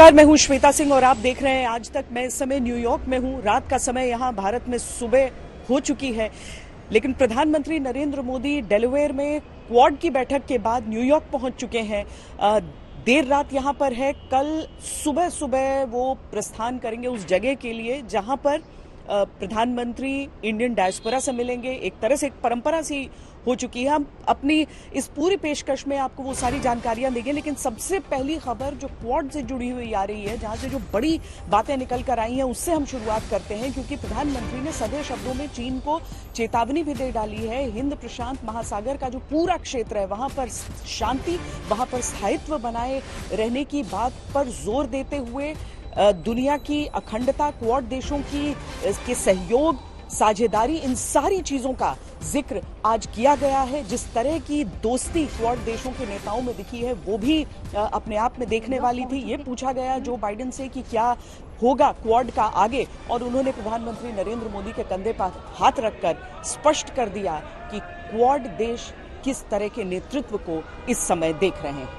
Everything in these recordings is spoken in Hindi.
नमस्कार, मैं हूं श्वेता सिंह और आप देख रहे हैं आज तक। मैं इस समय न्यूयॉर्क में हूं। रात का समय यहां भारत में सुबह हो चुकी है, लेकिन प्रधानमंत्री नरेंद्र मोदी डेलावेयर में क्वाड की बैठक के बाद न्यूयॉर्क पहुंच चुके हैं। देर रात यहां पर है। कल सुबह सुबह वो प्रस्थान करेंगे उस जगह के लिए जहां पर प्रधानमंत्री इंडियन डायस्पोरा से मिलेंगे। एक तरह से एक परंपरा सी हो चुकी है। हम अपनी इस पूरी पेशकश में आपको वो सारी जानकारियां देंगे, लेकिन सबसे पहली खबर जो क्वाड से जुड़ी हुई आ रही है, जहां से जो बड़ी बातें निकल कर आई हैं, उससे हम शुरुआत करते हैं। क्योंकि प्रधानमंत्री ने सधे शब्दों में चीन को चेतावनी भी दे डाली है। हिंद प्रशांत महासागर का जो पूरा क्षेत्र है, वहां पर शांति, वहां पर स्थायित्व बनाए रहने की बात पर जोर देते हुए दुनिया की अखंडता, क्वाड देशों के सहयोग, साझेदारी, इन सारी चीजों का जिक्र आज किया गया है। जिस तरह की दोस्ती क्वाड देशों के नेताओं में दिखी है, वो भी अपने आप में देखने वाली थी। ये पूछा गया जो बाइडेन से कि क्या होगा क्वाड का आगे, और उन्होंने प्रधानमंत्री नरेंद्र मोदी के कंधे पर हाथ रखकर स्पष्ट कर दिया कि क्वाड देश किस तरह के नेतृत्व को इस समय देख रहे हैं।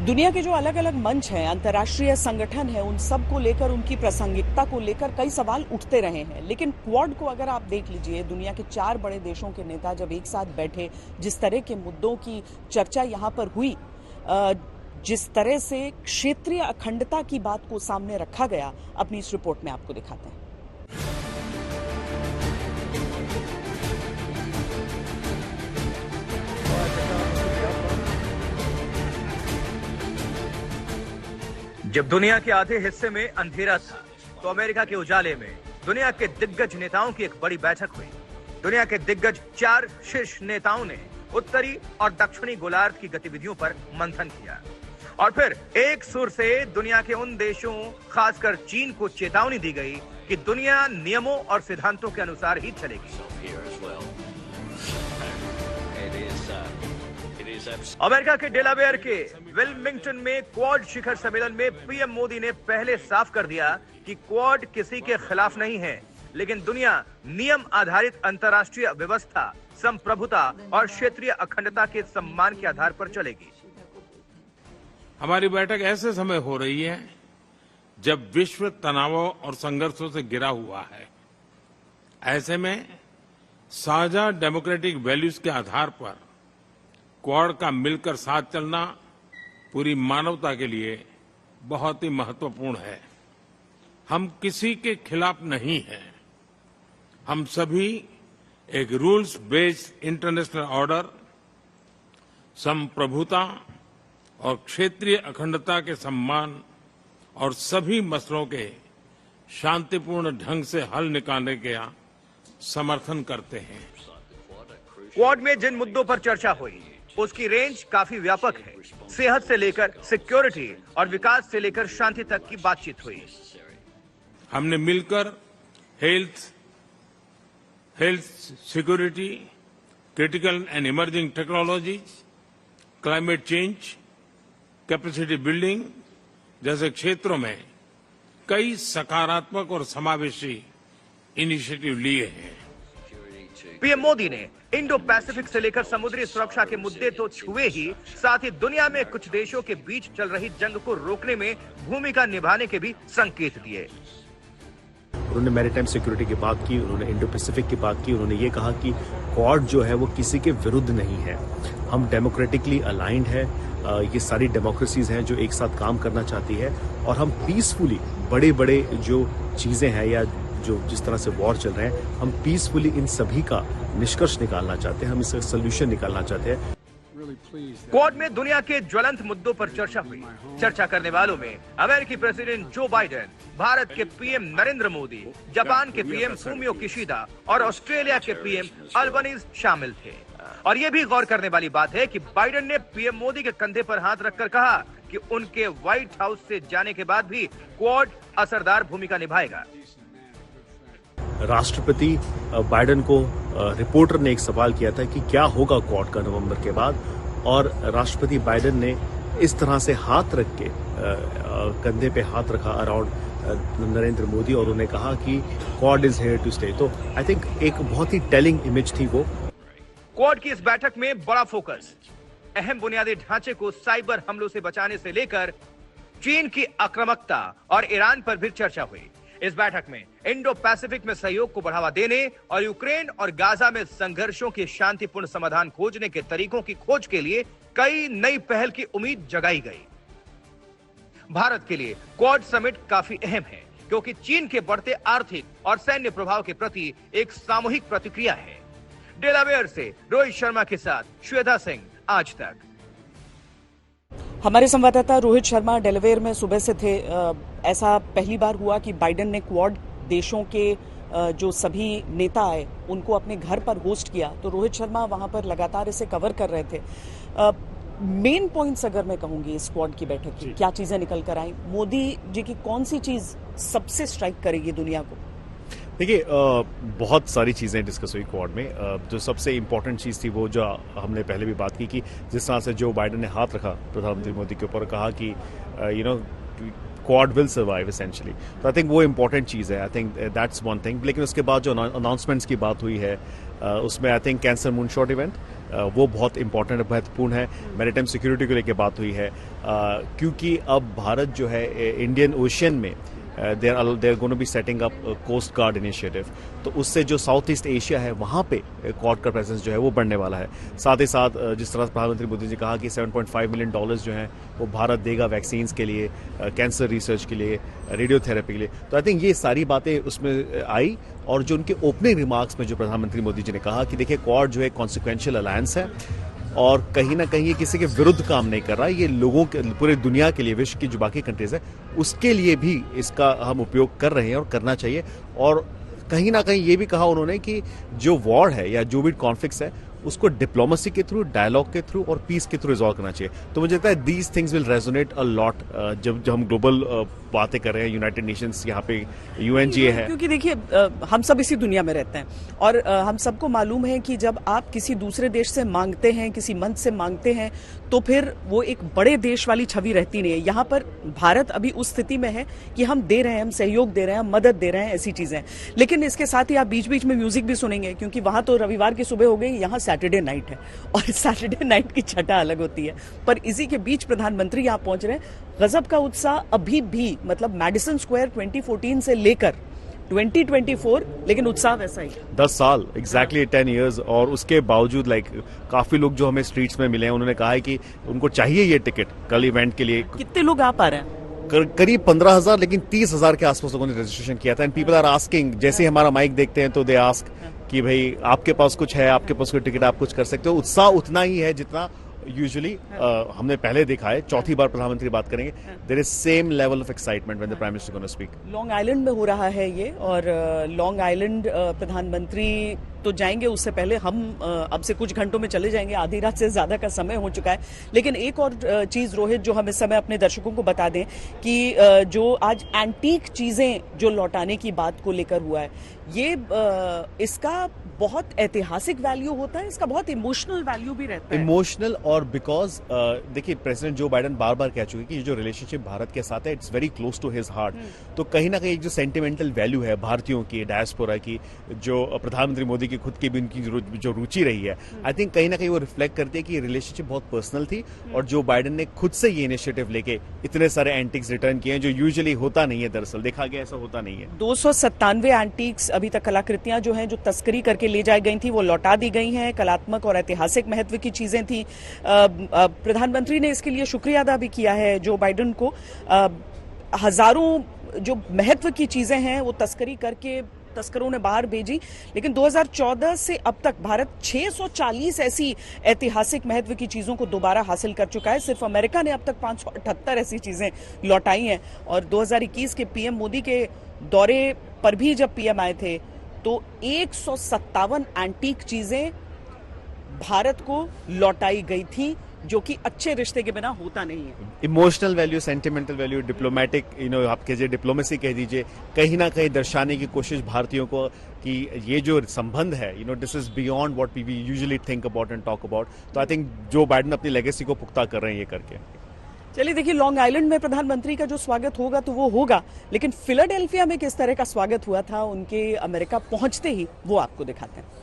दुनिया के जो अलग अलग मंच हैं, अंतर्राष्ट्रीय संगठन हैं, उन सब को लेकर, उनकी प्रासंगिकता को लेकर कई सवाल उठते रहे हैं। लेकिन क्वाड को अगर आप देख लीजिए, दुनिया के 4 बड़े देशों के नेता जब एक साथ बैठे, जिस तरह के मुद्दों की चर्चा यहां पर हुई, जिस तरह से क्षेत्रीय अखंडता की बात को सामने रखा गया, अपनी इस रिपोर्ट में आपको दिखाते हैं। जब दुनिया के आधे हिस्से में अंधेरा था, तो अमेरिका के उजाले में दुनिया के दिग्गज नेताओं की एक बड़ी बैठक हुई। दुनिया के दिग्गज 4 शीर्ष नेताओं ने उत्तरी और दक्षिणी गोलार्ध की गतिविधियों पर मंथन किया और फिर एक सुर से दुनिया के उन देशों, खासकर चीन को चेतावनी दी गई कि दुनिया नियमों और सिद्धांतों के अनुसार ही चलेगी। अमेरिका के डेलावेयर के विल्मिंगटन में क्वाड शिखर सम्मेलन में पीएम मोदी ने पहले साफ कर दिया कि क्वाड किसी के खिलाफ नहीं है, लेकिन दुनिया नियम आधारित अंतर्राष्ट्रीय व्यवस्था, संप्रभुता और क्षेत्रीय अखंडता के सम्मान के आधार पर चलेगी। हमारी बैठक ऐसे समय हो रही है जब विश्व तनावों और संघर्षों से घिरा हुआ है। ऐसे में साझा डेमोक्रेटिक वैल्यूज के आधार पर क्वाड का मिलकर साथ चलना पूरी मानवता के लिए बहुत ही महत्वपूर्ण है। हम किसी के खिलाफ नहीं हैं। हम सभी एक रूल्स बेस्ड इंटरनेशनल ऑर्डर, संप्रभुता और क्षेत्रीय अखंडता के सम्मान और सभी मसलों के शांतिपूर्ण ढंग से हल निकालने का समर्थन करते हैं। क्वाड में जिन मुद्दों पर चर्चा हुई, उसकी रेंज काफी व्यापक है। सेहत से लेकर सिक्योरिटी और विकास से लेकर शांति तक की बातचीत हुई। हमने मिलकर health security, critical and emerging technologies, climate change, capacity building जैसे क्षेत्रों में कई सकारात्मक और समावेशी इनिशिएटिव लिए हैं। पीएम मोदी ने इंडो पैसिफिक से लेकर समुद्री सुरक्षा के मुद्दे तो छुए ही, साथ ही दुनिया में कुछ देशों के बीच चल रही जंग को रोकने में भूमिका निभाने के भी संकेत दिए। उन्होंने मैरीटाइम सिक्योरिटी की बात की, उन्होंने इंडो पैसिफिक की बात की। उन्होंने ये कहा कि क्वाड जो है वो किसी के विरुद्ध नहीं है। हम डेमोक्रेटिकली अलाइंड है। ये सारी डेमोक्रेसीज हैं जो एक साथ काम करना चाहती है, और हम पीसफुली बड़े बड़े जो चीजें हैं या जो जिस तरह से वॉर चल रहे हैं, हम पीसफुली इन सभी का निष्कर्ष निकालना चाहते हैं। हम इसका सोल्यूशन निकालना चाहते हैं। क्वाड में दुनिया के ज्वलंत मुद्दों पर चर्चा हुई। चर्चा करने वालों में अमेरिकी प्रेसिडेंट जो बाइडेन, भारत के पीएम नरेंद्र मोदी, जापान के पीएम फूमियो किशिदा और ऑस्ट्रेलिया के पीएम अल्बनीज शामिल थे। और ये भी गौर करने वाली बात है कि बाइडेन ने पीएम मोदी के कंधे पर हाथ रखकर कहा कि उनके व्हाइट हाउस से जाने के बाद भी क्वाड असरदार भूमिका निभाएगा। राष्ट्रपति बाइडेन को रिपोर्टर ने एक सवाल किया था कि क्या होगा क्वाड का नवंबर के बाद, और राष्ट्रपति बाइडेन ने इस तरह से हाथ रख के कंधे पे हाथ रखा अराउंड नरेंद्र मोदी, और उन्होंने कहा कि Quad is here to stay. तो आई थिंक एक बहुत ही टेलिंग इमेज थी वो। क्वाड की इस बैठक में बड़ा फोकस अहम बुनियादी ढांचे को साइबर हमलों से बचाने से लेकर चीन की आक्रामकता और ईरान पर भी चर्चा हुई। इस बैठक में इंडो पैसिफिक में सहयोग को बढ़ावा देने और यूक्रेन और गाजा में संघर्षों के शांतिपूर्ण समाधान खोजने के तरीकों की खोज के लिए कई नई पहल की उम्मीद जगाई गई। भारत के लिए क्वाड समिट काफी अहम है क्योंकि चीन के बढ़ते आर्थिक और सैन्य प्रभाव के प्रति एक सामूहिक प्रतिक्रिया है। डेलावेयर से रोहित शर्मा के साथ श्वेता सिंह, आज तक। हमारे संवाददाता रोहित शर्मा डेलावेयर में सुबह से थे। ऐसा पहली बार हुआ कि बाइडेन ने क्वाड देशों के जो सभी नेता आए उनको अपने घर पर होस्ट किया, तो रोहित शर्मा वहां पर लगातार इसे कवर कर रहे थे। मेन पॉइंट्स अगर मैं कहूंगी इस क्वाड की बैठक की, क्या चीजें निकल कर आई, मोदी जी की कौन सी चीज सबसे स्ट्राइक करेगी दुनिया को? देखिए, बहुत सारी चीज़ें डिस्कस हुई क्वाड में। जो सबसे इम्पोर्टेंट चीज़ थी वो जो हमने पहले भी बात की कि जिस तरह से जो बाइडेन ने हाथ रखा प्रधानमंत्री मोदी के ऊपर, कहा कि क्वाड विल सर्वाइव एसेंशियली। तो आई थिंक वो इम्पोर्टेंट चीज़ है। I think that's one thing. लेकिन उसके बाद जो अनाउंसमेंट्स की बात हुई है उसमें I think cancer moonshot event वो बहुत इंपॉर्टेंट महत्वपूर्ण है। मैरीटाइम सिक्योरिटी को लेकर बात हुई है क्योंकि अब भारत जो है इंडियन ओशियन में they are going to be setting up a coast guard initiative। तो उससे जो साउथ ईस्ट एशिया है वहाँ पे क्वाड का प्रेजेंस जो है वो बढ़ने वाला है। साथ ही साथ जिस तरह प्रधानमंत्री मोदी जी कहा कि $7.5 मिलियन जो हैं वो भारत देगा वैक्सीन्स के लिए, कैंसर रिसर्च के लिए, रेडियोथेरेपी के लिए। तो आई थिंक ये सारी बातें उसमें आई। और जो उनके ओपनिंग रिमार्क्स में जो प्रधानमंत्री मोदी जी ने कहा कि देखिए क्वाड जो है कॉन्सिक्वेंशियल अलायंस है और कहीं ना कहीं ये किसी के विरुद्ध काम नहीं कर रहा है, ये लोगों के, पूरे दुनिया के लिए, विश्व की जो बाकी कंट्रीज है उसके लिए भी इसका हम उपयोग कर रहे हैं और करना चाहिए। और कहीं ना कहीं ये भी कहा उन्होंने कि जो वॉर है या जो भी कॉन्फ्लिक्ट्स है उसको डिप्लोमेसी के थ्रू, डायलॉग के थ्रू और पीस के थ्रू रिजॉल्व करना चाहिए। तो मुझे लगता है these things will resonate a lot जब हम ग्लोबल बातें कर रहे हैं। यूनाइटेड नेशंस यहाँ पे UNGA है, क्योंकि देखिए हम सब इसी दुनिया में रहते हैं और हम सबको मालूम है कि जब आप किसी दूसरे देश से मांगते हैं, किसी मंच से मांगते हैं, तो फिर वो एक बड़े देश वाली छवि रहती नहीं है। यहाँ पर भारत अभी उस स्थिति में है कि हम दे रहे हैं, हम सहयोग दे रहे हैं, हम मदद दे रहे हैं, ऐसी चीजें। लेकिन इसके साथ ही आप बीच बीच में म्यूजिक भी सुनेंगे क्योंकि वहां तो रविवार की सुबह हो गई, यहाँ सैटरडे नाइट है और सैटरडे नाइट की छटा अलग होती है। पर इसी के बीच प्रधानमंत्री यहाँ पहुंच रहे हैं। गजब का उत्साह अभी भी, मतलब मैडिसन स्क्वायर 2014 से लेकर 2024, लेकिन उत्साह वैसा ही 10 साल एग्जैक्टली 10 years। और उसके बावजूद काफी लोग जो हमें स्ट्रीट्स में मिले हैं उन्होंने कहा है कि उनको चाहिए ये टिकट कल इवेंट के लिए। कितने लोग आ पा रहे हैं? करीब 15,000, लेकिन 30,000 के आसपास लोगों ने रजिस्ट्रेशन किया था। एंड पीपल आर आस्किंग, जैसे हमारा माइक देखते हैं तो दे आस्क कि भाई आपके पास कुछ है, आपके पास कोई टिकट, आप कुछ कर सकते हो। उत्साह उतना ही है जितना यूजुअली हमने पहले देखा है। चौथी बार प्रधानमंत्री बात करेंगे, there is same level of excitement when the prime minister gonna speak. Long Island में हो रहा है ये, और लॉन्ग आइलैंड प्रधानमंत्री तो जाएंगे, उससे पहले हम अब से कुछ घंटों में चले जाएंगे। आधी रात से ज्यादा का समय हो चुका है। लेकिन एक और चीज रोहित जो हम इस समय अपने दर्शकों को बता दें कि जो आज एंटीक चीजें जो लौटाने की बात को लेकर हुआ है, ये इसका बहुत ऐतिहासिक वैल्यू होता है, इसका बहुत इमोशनल वैल्यू भी रहता है। इमोशनल और बिकॉज देखिए प्रेसिडेंट जो बाइडेन बार बार कह चुके कि जो रिलेशनशिप भारत के साथ है it's very close to his heart. तो कहीं ना कहीं एक जो सेंटिमेंटल वैल्यू है भारतीयों की, डायस्पोरा की, जो प्रधानमंत्री मोदी की खुद की भी उनकी जो रुचि रही है, आई थिंक कहीं ना कहीं वो रिफ्लेक्ट करती है कि ये रिलेशनशिप बहुत पर्सनल थी। और जो बाइडेन ने खुद से ये इनिशिएटिव लेके इतने सारे एंटिक्स रिटर्न किए हैं जो यूजुअली होता नहीं है, दरअसल देखा गया ऐसा होता नहीं है। 297 एंटिक्स अभी तक कलाकृतियां जो हैं जो तस्करी करके ले जाई गई थी वो लौटा दी गई हैं। कलात्मक और ऐतिहासिक महत्व की चीजें थी। प्रधानमंत्री ने इसके लिए शुक्रिया अदा भी किया है जो बाइडेन को। हजारों जो महत्व की चीजें हैं वो तस्करी करके तस्करों ने बाहर भेजी। लेकिन 2014 से अब तक भारत 640 ऐसी ऐतिहासिक महत्व की चीजों को दोबारा हासिल कर चुका है। सिर्फ अमेरिका ने अब तक 578 ऐसी चीजें लौटाई हैं। और 2021 के पीएम मोदी के दौरे पर भी जब पीएम आए थे तो 157 एंटीक चीजें भारत को लौटाई गई थी, जो कि अच्छे रिश्ते के बिना होता नहीं है। Emotional value, sentimental value, diplomatic आप कहिए, डिप्लोमेसी कह दीजिए, कहीं ना कहीं दर्शाने की कोशिश भारतीयों को कि ये जो संबंध है, this is beyond what we usually think about and talk about. तो आई थिंक जो बाइडेन अपनी लेगेसी को पुख्ता कर रहे हैं ये करके। चलिए देखिए, लॉन्ग आइलैंड में प्रधानमंत्री का जो स्वागत होगा तो वो होगा, लेकिन फिलाडेल्फिया में किस तरह का स्वागत हुआ था उनके अमेरिका पहुंचते ही, वो आपको दिखाते हैं।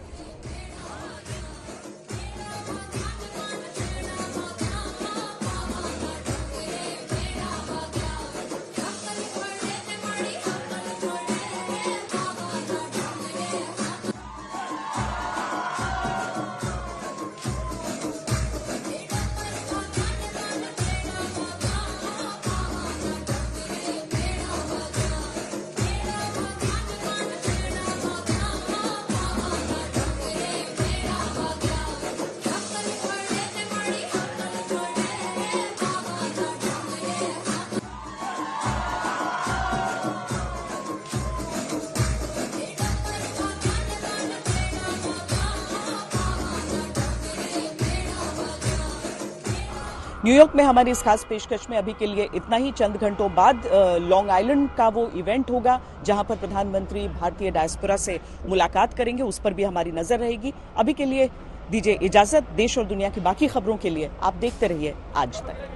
न्यूयॉर्क में हमारी इस खास पेशकश में अभी के लिए इतना ही। चंद घंटों बाद लॉन्ग आइलैंड का वो इवेंट होगा जहां पर प्रधानमंत्री भारतीय डायस्पोरा से मुलाकात करेंगे, उस पर भी हमारी नजर रहेगी। अभी के लिए दीजिए इजाजत। देश और दुनिया की बाकी खबरों के लिए आप देखते रहिए आज तक।